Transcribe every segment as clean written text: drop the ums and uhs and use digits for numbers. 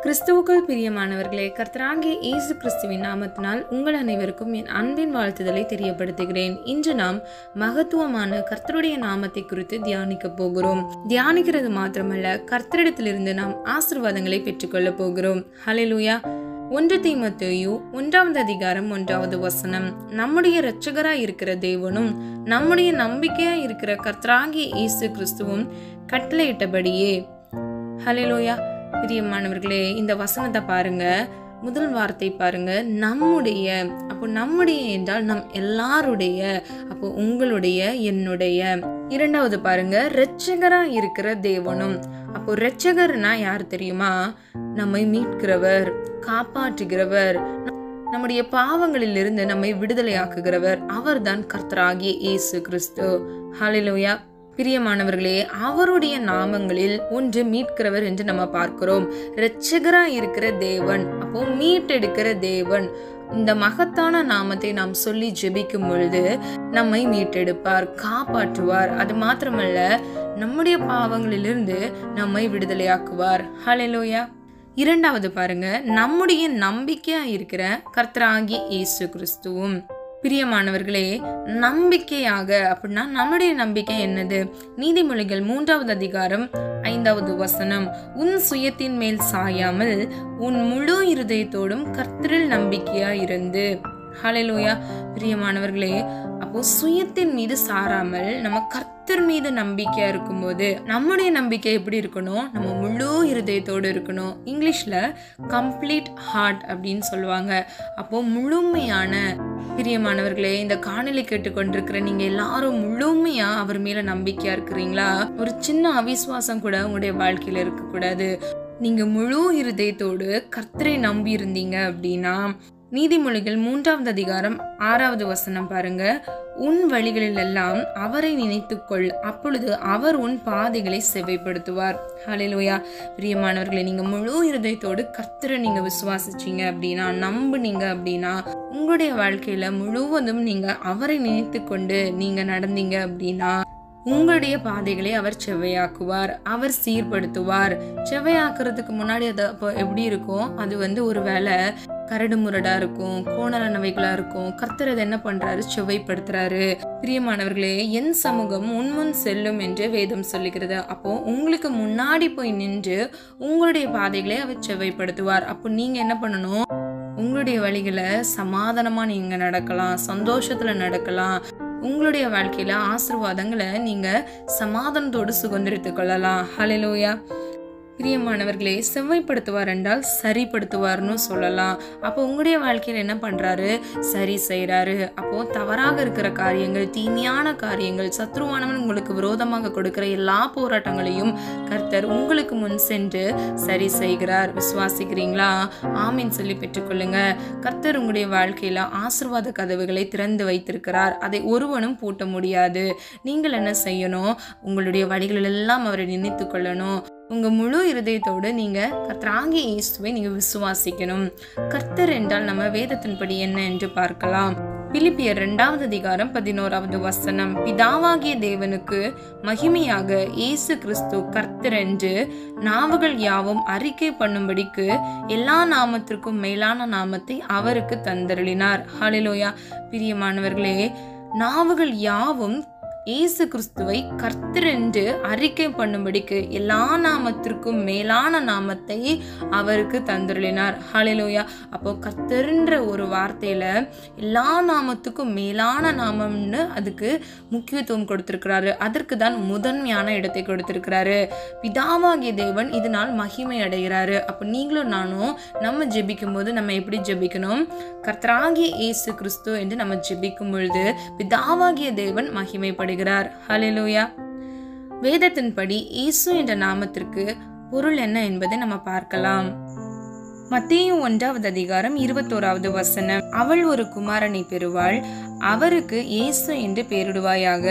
கிறிஸ்துவுக்குள் பிரியமானவர்களே, கர்த்தராகிய இயேசு கிறிஸ்துவின் நாமத்தினால் உங்கள் அனைவருக்கும் என் அன்பின் வாழ்த்துதலை தெரியப்படுத்துகிறேன். இன்று நாம் மகத்துவமான கர்த்தருடைய நாமத்தை குறித்து தியானிக்க போகிறோம். தியானிக்கிறது மாத்திரமல்ல, கர்த்தரிடத்திலிருந்து நாம் ஆசீர்வாதங்களை பெற்றுக்கொள்ள போகிறோம். ஹல்லேலூயா. 1 தீமோத்தேயு 1வது அதிகாரம் 1வது வசனம். நம்முடைய இரட்சகராய் இருக்கிற தேவனும் நம்முடைய நம்பிக்கையாய் இருக்கிற கர்த்தராகிய இயேசு கிறிஸ்துவும் கட்டளையிட்டபடியே. ஹல்லேலூயா. பிரியமானவர்களே, இந்த வசனத்தை பாருங்க. முதல் வார்த்தை பாருங்க, நம்முடைய. அப்போ நம்முடைய என்றால் நம் எல்லாருடைய, அப்போ உங்களுடைய, என்னுடைய. இரண்டாவது பாருங்க, இரட்சகரா இருக்கிற தேவனும். அப்போ இரட்சகர்னா யார் தெரியுமா? நம்மை மீட்கிறவர், காப்பாற்றுகிறவர், நம்முடைய பாவங்களிலிருந்து நம்மை விடுதலையாக்குகிறவர். அவர்தான் கர்த்தராகிய இயேசு கிறிஸ்து. ஹல்லேலூயா. பிரியமானவர்களே, அவருடைய நாமங்களில் ஒன்று மீட்கிறவர் என்று நம்ம பார்க்கிறோம். இரட்சகரா இருக்கிற தேவன், அப்போ மீட்டெடுக்கிற தேவன். இந்த மகத்தான நாமத்தை நாம் சொல்லி ஜெபிக்கும் பொழுது நம்மை மீட்டெடுப்பார், காப்பாற்றுவார். அது மாத்திரமல்ல, நம்முடைய பாவங்களிலிருந்து நம்மை விடுதலையாக்குவார். ஹல்லேலூயா. இரண்டாவது பாருங்க, நம்முடைய நம்பிக்கையா இருக்கிற கர்த்தராகிய இயேசு கிறிஸ்துவும். பிரியமானவர்களே, நம்பிக்கையாக அப்படின்னா நம்முடைய நம்பிக்கை என்னது? நீதிமொழிகள் 3வது அதிகாரம் 5வது வசனம். உன் சுயத்தின் மேல் சாயாமல் உன் முழு இருதயத்தோடும் கர்த்தரில் நம்பிக்கையா இருந்து. ஹல்லேலூயா. பிரியமானவர்களே, அப்போ சுயத்தின் மீது சாராமல் நம்ம கர்த்தர் மீது நம்பிக்கையா இருக்கும்போது நம்முடைய நம்பிக்கை எப்படி இருக்கணும்? நம்ம முழு இருதயத்தோடு இருக்கணும். இங்கிலீஷ்ல கம்ப்ளீட் ஹார்ட் அப்படின்னு சொல்லுவாங்க. அப்போ முழுமையான. பிரியமானவர்களே, இந்த காணொளி கேட்டுக்கொண்டிருக்கிற நீங்க எல்லாரும் முழுமையா அவர் மேல நம்பிக்கையா இருக்கிறீங்களா? ஒரு சின்ன அவிசுவாசம் கூட உங்களுடைய வாழ்க்கையில இருக்க கூடாது. நீங்க முழு இருதயத்தோடு கர்த்தரை நம்பி இருந்தீங்க அப்படின்னா, நீதிமொழிகள் 3வது அதிகாரம் 6வது வசனம் பாருங்க. உன் வழிகளில் எல்லாம் அவரை நினைத்துக்கொள், அப்பொழுது அவர் உன் பாதைகளை செவ்வைப்படுத்துவார். ஹல்லேலூயா. பிரியமானவர்களே, நீங்க முழு இருதயத்தோடு கர்த்தரை நீங்க விசுவாசிச்சீங்க அப்படின்னா, நம்புனீங்க அப்படின்னா, உங்களுடைய வாழ்க்கையில முழுவதும் நீங்க அவரை நினைத்து கொண்டு நீங்க நடந்தீங்க அப்படின்னா, உங்களுடைய பாதைகளை அவர் செவ்வையாக்குவார், அவர் சீர்படுத்துவார். செவ்வையாக்குறதுக்கு முன்னாடி அது அப்போ எப்படி இருக்கும்? அது ஒரு வேளை கரடு முரடா இருக்கும், கோணலானவைகளா இருக்கும். கர்த்தர் அதை என்ன பண்றாரு? செவ்வைப்படுத்துறாரு. பிரியமானவர்களே, என் சமூகம் உன்முன் செல்லும் என்று வேதம் சொல்லுகிறது. அப்போ உங்களுக்கு முன்னாடி போய் நின்று உங்களுடைய பாதைகளை அவர் செவ்வைப்படுத்துவார். அப்போ நீங்க என்ன பண்ணணும்? உங்களுடைய வழிகளை சமாதானமா நீங்க நடக்கலாம், சந்தோஷத்துல நடக்கலாம். உங்களுடைய வாழ்க்கையில ஆசீர்வாதங்களை நீங்க சமாதானத்தோடு சுதந்திரித்துக் கொள்ளலாம். ஹல்லேலூயா. பிரியமானவர்களே, செவ்வைப்படுத்துவார் என்றால் சரிப்படுத்துவார்னு சொல்லலாம். அப்போ உங்களுடைய வாழ்க்கையில என்ன பண்றாரு? சரி செய்யறாரு. அப்போ தவறாக இருக்கிற காரியங்கள், தீமையான காரியங்கள், சத்ருவானவன் உங்களுக்கு விரோதமாக கொடுக்கிற எல்லா போராட்டங்களையும் கர்த்தர் உங்களுக்கு முன் சென்று சரி செய்கிறார். விசுவாசிக்கிறீங்களா? ஆமீன் சொல்லி பெற்றுக்கொள்ளுங்க. கர்த்தர் உங்களுடைய வாழ்க்கையில ஆசீர்வாத கதவுகளை திறந்து வைத்திருக்கிறார். அதை ஒருவனும் பூட்ட முடியாது. நீங்கள் என்ன செய்யணும்? உங்களுடைய வழிகளில் எல்லாம் அவரை நினைத்து கொள்ளணும். உங்க முழு இருதயத்தோடு நீங்க கர்த்தராகிய இயேசுவை நீங்க விசுவாசிக்கணும். கர்த்தர் என்றால் நம்ம வேதத்தின்படி என்ன என்று பார்க்கலாம். பிலிப்பியர் 2வது அதிகாரம் 11வது வசனம். பிதாவாகிய தேவனுக்கு மகிமையாக இயேசு கிறிஸ்து கர்த்தர் என்று நாவுகள் யாவும் அறிக்கை பண்ணும்படிக்கு எல்லா நாமத்திற்கும் மேலான நாமத்தை அவருக்கு தந்தருளினார். ஹல்லேலூயா. பிரியமானவர்களே, நாவுகள் யாவும் இயேசு கிறிஸ்துவை கர்த்தர் என்று அறிக்கை பண்ணும்படிக்கு எல்லா நாமத்திற்கும் மேலான நாமத்தை அவருக்கு தந்தருளினார். ஹல்லேலூயா. அப்போ கர்த்தர்ன்ற ஒரு வார்த்தையில எல்லா நாமத்துக்கும் மேலான நாமம்னு அதுக்கு முக்கியத்துவம் கொடுத்திருக்கிறாரு. அதற்கு தான் முதன்மையான இடத்தை கொடுத்திருக்கிறாரு. பிதாவாகிய தேவன் இதனால் மகிமை அடைகிறாரு. அப்போ நீங்களும் நானும் நம்ம ஜெபிக்கும் போது நம்ம எப்படி ஜெபிக்கணும்? கர்த்தராகிய இயேசு கிறிஸ்து என்று நம்ம ஜெபிக்கும் பொழுது பிதாவாகிய தேவன் மகிமைப்படுகிறார். ஹல்லேலூயா. வேதத்தின்படி இயேசு என்ற நாமத்திற்கு பொருள் என்ன என்பதை நம்ம பார்க்கலாம். மத்தேயு 1வது அதிகாரம் 21வது வசனம். அவள் ஒரு குமாரனை பெறுவாள், அவருக்கு இயேசு என்று பெயரிடுவாயாக.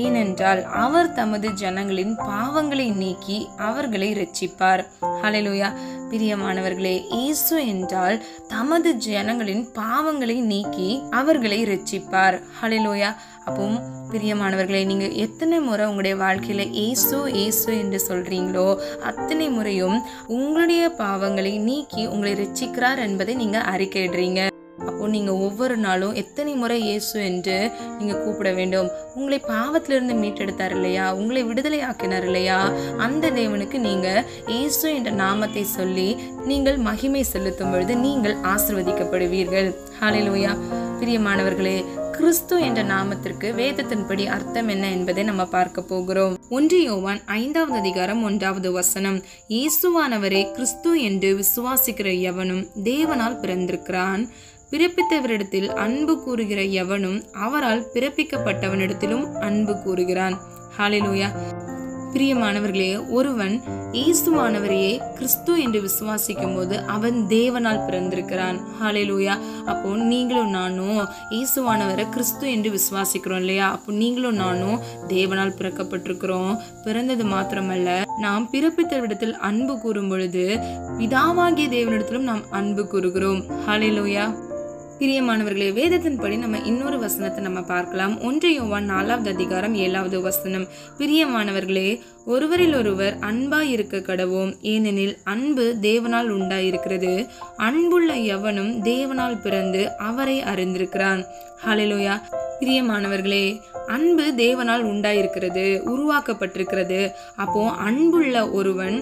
ஏனென்றால் அவர் தமது ஜனங்களின் பாவங்களை நீக்கி அவர்களை இரட்சிப்பார். ஹல்லேலூயா. பிரியமானவர்களே, இயேசு என்றால் தமது ஜனங்களின் பாவங்களை நீக்கி அவர்களை இரட்சிப்பார். ஹல்லேலூயா. அப்போ பிரியமானவர்களே, நீங்க எத்தனை முறை உங்களுடைய வாழ்க்கையில இயேசு இயேசு என்று சொல்றீங்களோ அத்தனை முறையும் உங்களுடைய பாவங்களை நீக்கி உங்களை இரட்சிக்கிறார் என்பதை நீங்க அறிக்கையிடுறீங்க. அப்போ நீங்க ஒவ்வொரு நாளும் எத்தனை முறை இயேசு என்று நீங்க கூப்பிட வேண்டும். உங்களை பாவத்திலிருந்து மீட்டெடுத்தார் இல்லையா, உங்களை விடுதலை ஆக்கினார் இல்லையா, அந்த தேவனுக்கு நீங்க இயேசு என்ற நாமத்தை சொல்லி நீங்கள் மகிமை செலுத்தும் பொழுது நீங்கள் ஆசீர்வதிக்கப்படுவீர்கள். ஹல்லேலூயா. பிரியமானவர்களே, கிறிஸ்து என்ற நாமத்திற்கு வேதத்தின்படி அர்த்தம் என்ன என்பதை நம்ம பார்க்க போகிறோம். 1 யோவான் 5வது அதிகாரம் 1வது வசனம். இயேசுவானவரே கிறிஸ்து என்று விசுவாசிக்கிற எவனும் தேவனால் பிறந்திருக்கிறான். பிறப்பித்தவரிடத்தில் அன்பு கூறுகிற எவனும் அவரால் பிறப்பிக்கப்பட்டவனிடத்திலும் அன்பு கூறுகிறான். ஹல்லேலூயா. பிரியமானவர்களே, ஒருவன் இயேசுவானவரையே கிறிஸ்து என்று விசுவாசிக்கும் போது அவன் தேவனால் பிறந்திருக்கிறான். ஹல்லேலூயா. அப்போ நீங்களும் நானும் இயேசுவானவரை கிறிஸ்து என்று விசுவாசிக்கிறோம் இல்லையா, அப்போ நீங்களும் நானும் தேவனால் பிறக்கப்பட்டிருக்கிறோம். பிறந்தது மாத்திரமல்ல, நாம் பிறப்பித்தவிடத்தில் அன்பு கூறும் பொழுது பிதாவாகிய தேவனிடத்திலும் நாம் அன்பு கூறுகிறோம். ஹல்லேலூயா. பிரியமானவர்களே, வேதத்தின்படி நம்ம இன்னொரு வசனத்தை நம்ம பார்க்கலாம். 1 யோவான் 4வது அதிகாரம் 7வது வசனம். பிரியமானவர்களே, ஒருவரில் ஒருவர் அன்பாய் இருக்க கடவோம், ஏனெனில் அன்பு தேவனால் உண்டாயிருக்கிறது. அன்புள்ள எவனும் தேவனால் பிறந்து அவரை அறிந்திருக்கிறான். ஹல்லேலூயா. பிரியமானவர்களே, அன்பு தேவனால் உண்டாயிருக்கிறது, உருவாக்கப்பட்டிருக்கிறது. அப்போ அன்புள்ள ஒருவன்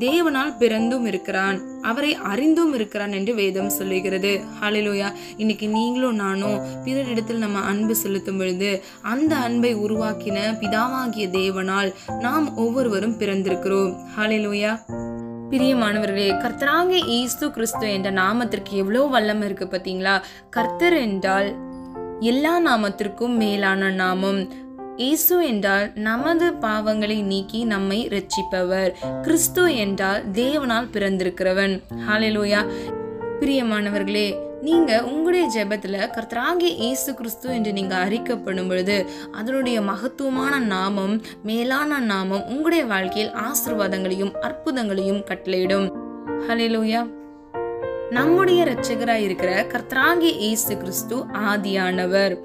தேவனால் பிறந்தும் இருக்கிறான், அவரை அறிந்தும் இருக்கிறான் என்று வேதம் சொல்லுகிறது. ஹல்லேலூயா. இன்னைக்கு நீங்களும் நானும் பிறரிடத்தில் நம்ம அன்பு செலுத்தும் பொழுது அந்த அன்பை உருவாக்கின பிதாவாகிய தேவனால் நாம் ஒவ்வொருவரும் பிறந்திருக்கிறோம். ஹல்லேலூயா. பிரியமானவர்களே, கர்த்தராகிய இயேசு கிறிஸ்து என்ற நாமத்திற்கு எவ்வளவு வல்லமை இருக்கு பாத்தீங்களா. கர்த்தர் என்றால் எல்லா நாமத்திற்கும் மேலான நாமம். இயேசு என்றால் நமது பாவங்களை நீக்கி நம்மை இரட்சிப்பவர். கிறிஸ்து என்றால் தேவனால் பிறந்திருக்கிறவன். ஹல்லேலூயா. பிரியமானவர்களே, நீங்க உங்களுடைய ஜெபத்துல கர்த்தராகிய இயேசு கிறிஸ்து என்று நீங்க அறிக்கப்படும் பொழுது அதனுடைய மகத்துவமான நாமம், மேலான நாமம் உங்களுடைய வாழ்க்கையில் ஆசீர்வாதங்களையும் அற்புதங்களையும் கட்டளையிடும். ஹல்லேலூயா. நம்முடைய இரட்சகராய் இருக்கிற கர்த்தராகிய இயேசு கிறிஸ்து ஆதியானவர்.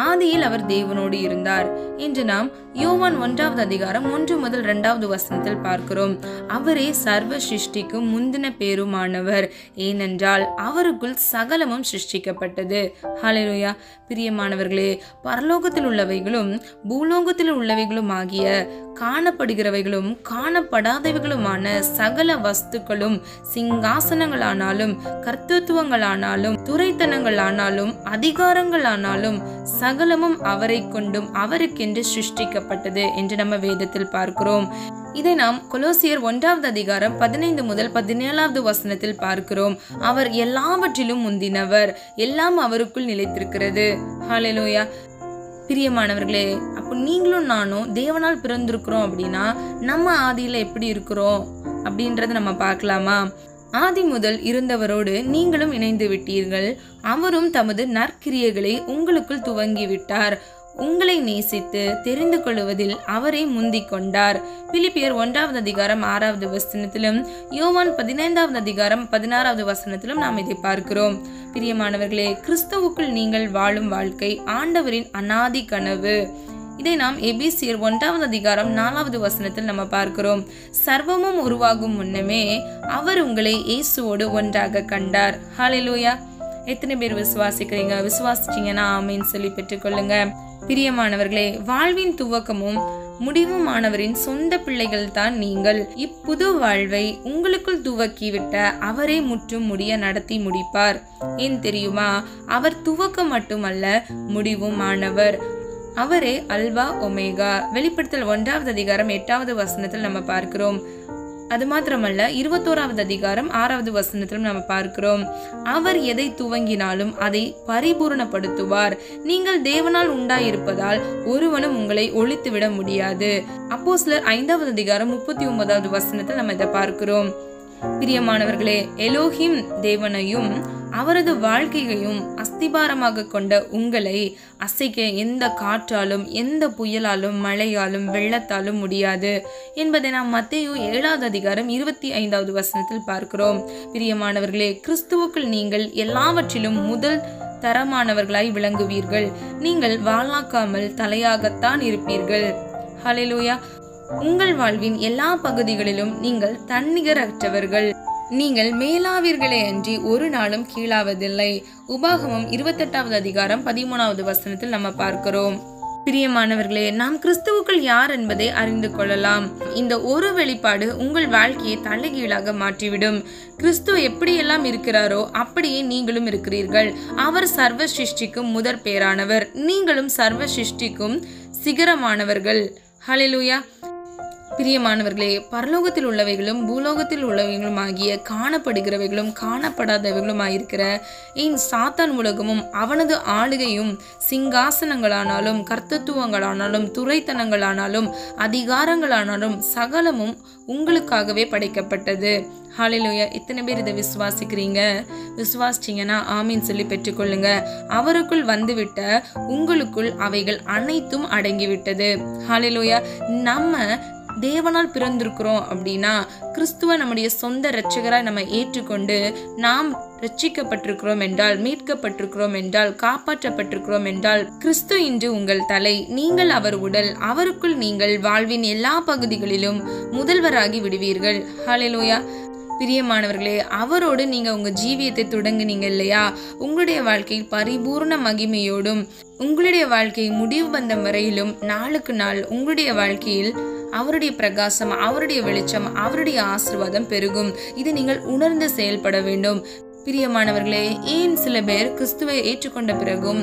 ஆதியில் அவர் தேவனோடு இருந்தார் என்று நாம் யோவான் 1வது அதிகாரம் 1 முதல் 2வது வசனத்தில் பார்க்கிறோம். அவரே சர்வ சிருஷ்டிக்கும் முந்தின பேருமானவர், ஏனென்றால் அவருக்குள் சகலமும் சிருஷ்டிக்கப்பட்டது. ஹல்லேலூயா. பிரியமானவர்களே, பரலோகத்தில் உள்ளவைகளும் பூலோகத்தில் உள்ளவைகளும் ஆகிய காணப்படுகிறவைகளும் காணப்படாதவைகளுமான சகல வஸ்துக்களும் சிங்காசனங்களானாலும் கர்த்தத்துவங்களானாலும் துரைத்தனங்களானாலும் அதிகாரங்களானாலும் சகலமும் அவரை கொண்டும் அவருக்கென்று சிருஷ்டிக்கப்பட்டது என்று நம்ம வேதத்தில் பார்க்கிறோம். இதை நாம் கொலோசியர் 1வது அதிகாரம் 15 முதல் 17வது வசனத்தில் பார்க்கிறோம். அவர் எல்லாவற்றிலும் முந்தினவர், எல்லாம் அவருக்குள் நிலைத்திருக்கிறது. ஹல்லேலூயா. பிரியமானவர்களே, அப்போ நீங்களும் நானும் தேவனால் பிறந்திருக்கிறோம் அப்படின்னா நம்ம ஆதியில எப்படி இருக்கிறோம் அப்படின்றத நம்ம பார்க்கலாமா. ஆதி முதல் இருந்தவரோடு நீங்களும் இணைந்து விட்டீர்கள். அவரும் தமது நற்கிரியைகளை உங்களுக்குள் துவங்கிவிட்டார். உங்களை நேசித்து தெரிந்து கொள்வதில் அவரை முந்திக் கொண்டார். பிலிப்பியர் 1வது அதிகாரம் 6வது வசனத்திலும் யோவான் 15வது அதிகாரம் 16வது வசனத்திலும் நாம் இதை பார்க்கிறோம். பிரியமானவர்களே, கிறிஸ்துவுக்குள் நீங்கள் வாழும் வாழ்க்கை ஆண்டவரின் அநாதி கனவு. இதை நாம் எபேசியர் 1வது அதிகாரம் 4வது வசனத்தில் நம்ம பார்க்கிறோம். சர்வமும் உருவாகும் முன்னமே அவர் உங்களை இயேசுவோடு ஒன்றாக கண்டார். ஹல்லேலூயா. எத்தனை பேர் விசுவாசிக்கிறீங்க? விசுவாசிச்சீங்கன்னா ஆமீன் சொல்லி பெற்றுக்கொள்ளுங்க. பிரியமானவர்களே, வாழ்வின் துவக்கமும் முடிவுமானவரின் சொந்த பிள்ளைகள் தான் நீங்கள். இப்புது வாழ்வை உங்களுக்குள் துவக்கிவிட்ட அவரை முற்றும் முடிய நடத்தி முடிப்பார். ஏன் தெரியுமா? அவர் துவக்கம் மட்டுமல்ல, முடிவும் ஆனவர். அவரே அல்வா ஒமேகா. வெளிப்படுத்தல் 1வது அதிகாரம் 8வது வசனத்தில் நம்ம பார்க்கிறோம். அது மாத்திரமல்ல, 21வது அதிகாரம் 6வது வசனத்திலும் நம்ம பார்க்கிறோம். அவர் எதை துவங்கினாலும் அதை பரிபூரணப்படுத்துவார். நீங்கள் தேவனால் உண்டாயிருப்பதால் ஒருவனும் உங்களை ஒழித்துவிட முடியாது. அப்போஸ்தலர் 5வது அதிகாரம் 39வது வசனத்தில் நம்ம இதை பார்க்கிறோம். பிரியமானவர்களே, எலோஹிம் தேவனையும் அவரது வாழ்க்கையையும் அஸ்திபாரமாக கொண்ட உங்களை அசைக்க எந்த காற்றாலும், எந்த புயலாலும், மழையாலும், வெள்ளத்தாலும் முடியாது என்பதை நாம் மத்தேயு 7வது அதிகாரம் 25வது வசனத்தில் பார்க்கிறோம். பிரியமானவர்களே, கிறிஸ்துவுக்குள் நீங்கள் எல்லாவற்றிலும் முதல் தரமானவர்களாய் விளங்குவீர்கள். நீங்கள் வாளாக்காமல் தலையாகத்தான் இருப்பீர்கள். ஹல்லேலூயா. உங்கள் வாழ்வின் எல்லா பகுதிகளிலும் நீங்கள் தன்னிகரற்றவர்கள். நீங்கள் மேலாவீர்களே அன்றி ஒரு நாளும் கீழாவதில்லை. உபாகமம் 28வது அதிகாரம் 13வது வசனத்தில் நம்ம பார்க்கிறோம். பிரியமானவர்களே, நாம் கிறிஸ்துவுக்குள் யார் என்பதை அறிந்து கொள்ளலாம். இந்த ஒரு வெளிப்பாடு உங்கள் வாழ்க்கையை தலைகீழாக மாற்றிவிடும். கிறிஸ்து எப்படியெல்லாம் இருக்கிறாரோ அப்படியே நீங்களும் இருக்கிறீர்கள். அவர் சர்வ சிருஷ்டிக்கும் முதற் பேரானவர். நீங்களும் சர்வ சிருஷ்டிக்கும் சிகரமானவர்கள். ஹல்லேலூயா. பிரியமானவர்களே, பரலோகத்தில் உள்ளவைகளும் பூலோகத்தில் உள்ளவைகளும் ஆகிய காணப்படுகிறவைகளும் காணப்படாதவைகளும் ஆயிருக்கிற சாத்தான் உலகமும் அவனது ஆளுகையும் சிங்காசனங்களானாலும் கர்த்தத்துவங்களானாலும் துரைத்தனங்களானாலும் அதிகாரங்களானாலும் சகலமும் உங்களுக்காகவே படைக்கப்பட்டது. ஹல்லேலூயா. எத்தனை பேர் இதை விசுவாசிக்கிறீங்க? விசுவாசிச்சீங்கன்னா ஆமீன் சொல்லி பெற்றுக்கொள்ளுங்க. அவருக்குள் வந்துவிட்ட உங்களுக்குள் அவைகள் அனைத்தும் அடங்கிவிட்டது. ஹல்லேலூயா. நம்ம தேவனால் பிறந்திருக்கிறோம் அப்படின்னா கிறிஸ்துவ நம்முடைய சொந்த இரட்சகராய் நம்ம ஏற்றுக்கொண்டு நாம் ரட்சிக்கப்பட்டிருக்கிறோம் என்றால், மீட்கப்பட்டிருக்கிறோம் என்றால், காப்பாற்றப்பட்டிருக்கிறோம் என்றால், கிறிஸ்து இன்று உங்கள் தலை, நீங்கள் அவர் உடல். அவருக்குள் நீங்கள் வாழ்வின் எல்லா பகுதிகளிலும் முதல்வராகி விடுவீர்கள். ஹல்லேலூயா. பிரியமானவர்களே, அவரோடு நீங்க உங்க ஜீவியத்தை தொடங்குனீங்க இல்லையா? உங்களுடைய வாழ்க்கையில் பரிபூர்ண மகிமையோடும் உங்களுடைய வாழ்க்கை முடிவு பந்தம் வரையிலும் நாளுக்கு நாள் உங்களுடைய வாழ்க்கையில் அவருடைய பிரகாசம், அவருடைய வெளிச்சம், அவருடைய ஆசீர்வாதம் பெருகும். இது நீங்கள் உணர்ந்து செயல்பட வேண்டும். பிரியமானவர்களே, ஏன் சில பேர் கிறிஸ்துவை ஏற்றுக்கொண்ட பிறகும்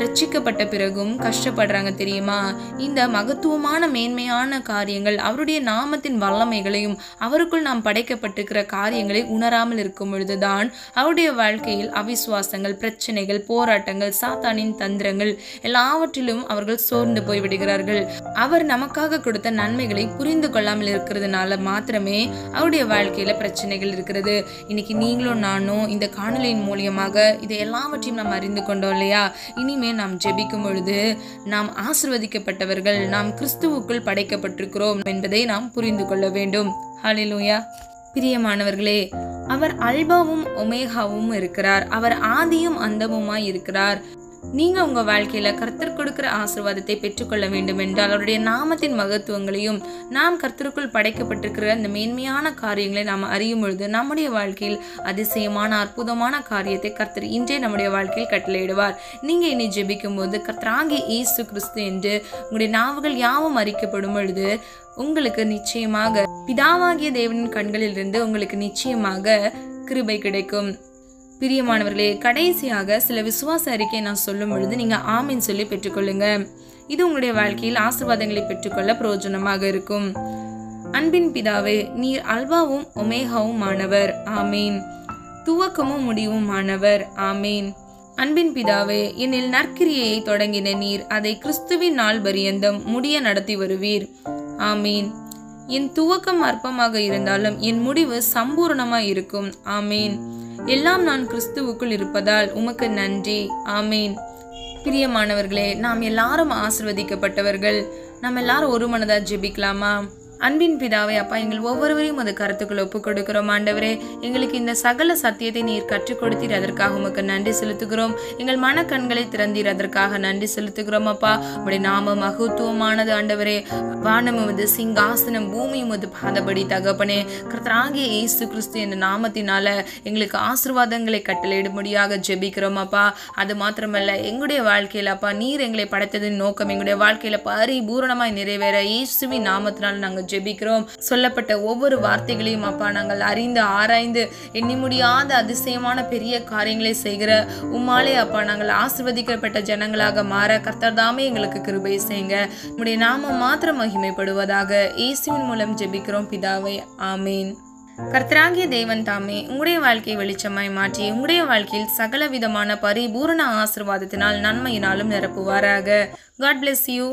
ரட்சிக்கப்பட்ட பிறகும் கஷ்டப்படுறாங்க தெரியுமா? இந்த மகத்துவமான மேன்மையான காரியங்கள், அவருடைய நாமத்தின் வல்லமைகளையும் அவருக்குள் நாம் படைக்கப்பட்டிருக்கிற காரியங்களை உணராமல் இருக்கும் பொழுதுதான் அவருடைய வாழ்க்கையில் அவிசுவாசங்கள், பிரச்சனைகள், போராட்டங்கள், சாத்தானின் தந்திரங்கள் எல்லாவற்றிலும் அவர்கள் சோர்ந்து போய்விடுகிறார்கள். அவர் நமக்காக கொடுத்த நன்மைகளை புரிந்து கொள்ளாமல் இருக்கிறதுனால மாத்திரமே அவருடைய வாழ்க்கையில பிரச்சனைகள் இருக்கிறது. இன்னைக்கு நீங்களும் நானும் இந்த காணொலியின் மூலியமாக இதை எல்லாவற்றையும் நாம் அறிந்து கொண்டோம் இல்லையா? இனிமேல் நாம் ஜெபிக்கும் பொழுது நாம் ஆசீர்வதிக்கப்பட்டவர்கள், நாம் கிறிஸ்துவுக்குள் படைக்கப்பட்டிருக்கிறோம் என்பதை நாம் புரிந்து கொள்ள வேண்டும். ஹல்லேலூயா. பிரியமானவர்களே, அவர் அல்பாவும் ஒமேகாவும் இருக்கிறார். அவர் ஆதியும் அந்தமுமாய் இருக்கிறார். நீங்க உங்க வாழ்க்கையில கர்த்தர் கொடுக்கிற ஆசீர்வாதத்தை பெற்றுக்கொள்ள வேண்டும் என்றால் அவருடைய நாமத்தின் மகத்துவங்களையும் நாம் கர்த்தருக்குள் படைக்கப்பட்டிருக்கிற இந்த மேன்மையான காரியங்களை நாம் அறியும் பொழுது நம்முடைய வாழ்க்கையில் அதிசயமான அற்புதமான காரியத்தை கர்த்தர் இன்றே நம்முடைய வாழ்க்கையில் கட்டளையிடுவார். நீங்க இனி ஜெபிக்கும் போது கர்த்தராகிய இயேசு கிறிஸ்து என்று உங்களுடைய நாவுகள் யாவும் அறிக்கப்படும் பொழுது உங்களுக்கு நிச்சயமாக பிதாவாகிய தேவனின் கண்களிலிருந்து உங்களுக்கு நிச்சயமாக கிருபை கிடைக்கும். பிரியமானவர்களே, கடைசியாக சில விசுவாச அறிக்கை நான் சொல்லும் பொழுது நீங்க ஆமீன் சொல்லி பெற்றுக்கொள்ளுங்க. இது உங்களுடைய வாழ்க்கையில் ஆசீர்வாதங்களை பெற்றுக்கொள்ள பிரயோஜனமாக இருக்கும். அன்பின் பிதாவே, நீர் அல்பாவும் ஒமேகாவும் ஆனவர். ஆமீன். துவக்கமும் முடிவும் ஆனவர். ஆமீன். அன்பின் பிதாவே, என்னில் நற்கிரியையை தொடங்கின நீர் அதை கிறிஸ்துவின் நாள் பரியந்தம் முடிய நடத்தி வருவீர். ஆமீன். என் துவக்கம் அற்பமாக இருந்தாலும் என் முடிவு சம்பூர்ணமாய் இருக்கும். ஆமீன். எல்லாம் நான் கிறிஸ்துவுக்குள் இருப்பதால் உமக்கு நன்றி. ஆமீன். பிரியமானவர்களே, நாம் எல்லாரும் ஆசீர்வதிக்கப்பட்டவர்கள். நாம் எல்லாரும் ஒரு மனதா ஜெபிக்கலாமா? அன்பின் பிதாவே, அப்பா, எங்கள் ஒவ்வொருவரையும் அது கருத்துக்கள் ஒப்புக் கொடுக்கிறோம். ஆண்டவரே, எங்களுக்கு இந்த சகல சத்தியத்தை நீர் கற்றுக் கொடுத்தீர், அதற்காக உமக்கு நன்றி செலுத்துகிறோம். எங்கள் மன கண்களை திறந்தீர், அதற்காக நன்றி செலுத்துகிறோம். அப்பா, உடைய நாம மகத்துவமானது. ஆண்டவரே, வானம் உமது சிங்காசனம், பூமி உமது பாதபடி. தகப்பனே, கர்த்தராகிய இயேசு கிறிஸ்து என்ற நாமத்தினால எங்களுக்கு ஆசீர்வாதங்களை கட்டளையிடும்படியாக ஜெபிக்கிறோம். அப்பா, அது மாத்திரமல்ல, எங்களுடைய வாழ்க்கையில அப்பா நீர் எங்களை படைத்ததின் நோக்கம் எங்களுடைய வாழ்க்கையில பரிபூரணமாய் நிறைவேற இயேசுவின் நாமத்தினால் நாங்கள் ஜெபிக்கிறோம். சொல்லப்பட்ட ஒவ்வொரு வார்த்தைகளையும் அப்பா நாங்கள் அறிந்து ஆராய்ந்து எண்ணி முடியாத அதிசயமான பெரிய காரியங்களை செய்கிற உம்மாலே அப்பா நாங்கள் ஆசீர்வதிக்கப்பட்ட ஜனங்களாக மாற கர்த்தர் தாமே எங்களுக்கு கிருபை செய்யுங்க. உம்முடைய நாமம் மாத்திரம் மகிமைப்படுவதாக. இயேசுவின் மூலம் ஜெபிக்கிறோம் பிதாவே. ஆமீன். கர்த்தராகிய தேவன் தாமே உங்களுடைய வாழ்க்கையை வெளிச்சமாய் மாற்றி உங்களுடைய வாழ்க்கையில் சகல விதமான பரிபூரண ஆசீர்வாதத்தினால் நன்மையினாலும் நிரப்புவாராக. God bless you.